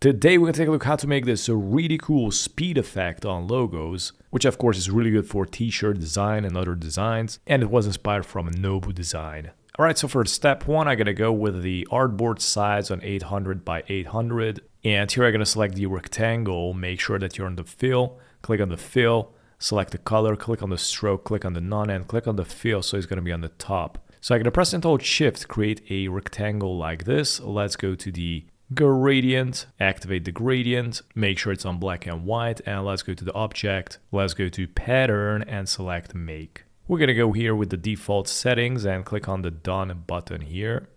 Today we're going to take a look how to make this really cool speed effect on logos, which of course is really good for t-shirt design and other designs, and it was inspired from a Nobu design. Alright, so for step 1 I'm going to go with the artboard size on 800 by 800, and here I'm going to select the rectangle, make sure that you're on the fill, click on the fill, select the color, click on the stroke, click on the none, and click on the fill, so it's going to be on the top. So I'm going to press and hold shift, create a rectangle like this. Let's go to the gradient, activate the gradient, make sure it's on black and white, and let's go to the object, let's go to pattern and select make. We're gonna go here with the default settings and click on the done button here.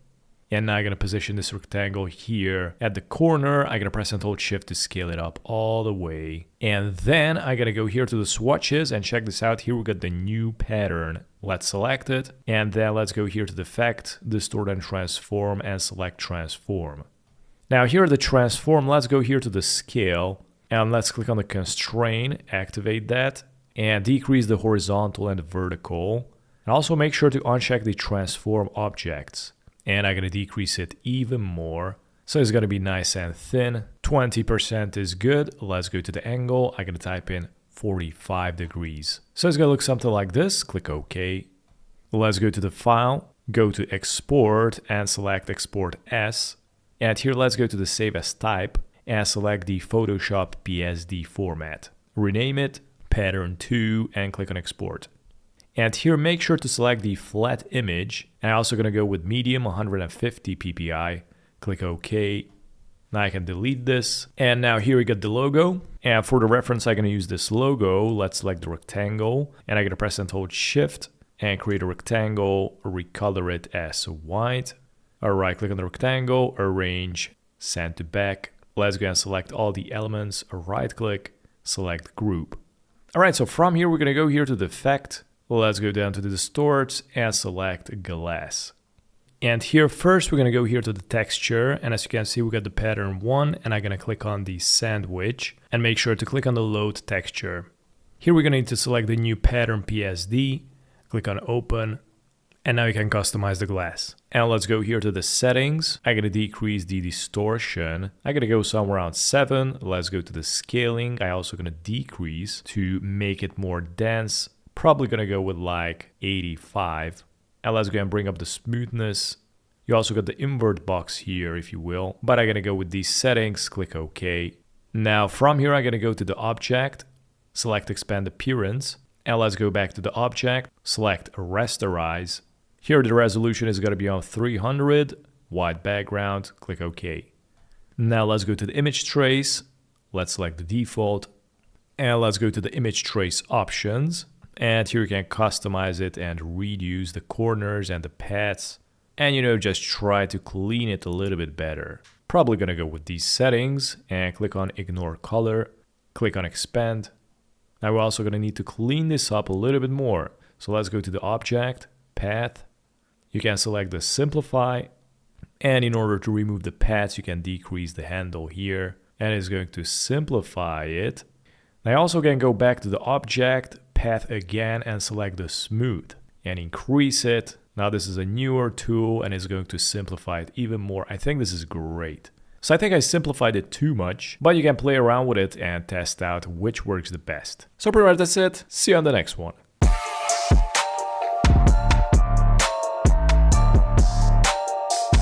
And now I'm gonna position this rectangle here at the corner. I'm gonna press and hold shift to scale it up all the way. And then I'm gonna go here to the swatches and check this out. Here we got the new pattern. Let's select it. And then let's go here to the effect, distort and transform, and select transform. Now here at the transform, let's go here to the scale and let's click on the constraint, activate that, and decrease the horizontal and the vertical. And also make sure to uncheck the transform objects. And I'm going to decrease it even more. So it's going to be nice and thin. 20% is good. Let's go to the angle. I'm going to type in 45 degrees. So it's going to look something like this. Click OK. Let's go to the file, go to export and select export as. And here let's go to the save as type and select the Photoshop PSD format. Rename it pattern2 and click on export. And here make sure to select the flat image. And I'm also going to go with medium 150 ppi. Click OK. Now I can delete this. And now here we got the logo. And for the reference I'm going to use this logo. Let's select the rectangle and I'm going to press and hold shift and create a rectangle, recolor it as white. Alright, click on the rectangle, arrange, send to back. Let's go and select all the elements, right click, select group. Alright, so from here we're going to go here to the effect. Let's go down to the distort and select glass. And here first we're going to go here to the texture, and as you can see we got the pattern 1, and I'm going to click on the sandwich and make sure to click on the load texture. Here we're going to need to select the new pattern PSD, click on open. And now you can customize the glass. And let's go here to the settings. I'm going to decrease the distortion. I'm going to go somewhere around 7. Let's go to the scaling. I'm also going to decrease to make it more dense. Probably going to go with like 85. And let's go and bring up the smoothness. You also got the invert box here, if you will. But I'm going to go with these settings. Click OK. Now from here, I'm going to go to the object. Select expand appearance. And let's go back to the object. Select rasterize. Here the resolution is going to be on 300, white background, click OK. Now let's go to the image trace, let's select the default, and let's go to the image trace options. And here you can customize it and reduce the corners and the paths. And just try to clean it a little bit better. Probably going to go with these settings and click on ignore color, click on expand. Now we're also going to need to clean this up a little bit more. So let's go to the object, path. You can select the simplify, and in order to remove the paths, you can decrease the handle here, and it's going to simplify it. Now I also can go back to the object, path again, and select the smooth, and increase it. Now this is a newer tool, and it's going to simplify it even more. I think this is great. So I think I simplified it too much, but you can play around with it and test out which works the best. So pretty much that's it. See you on the next one.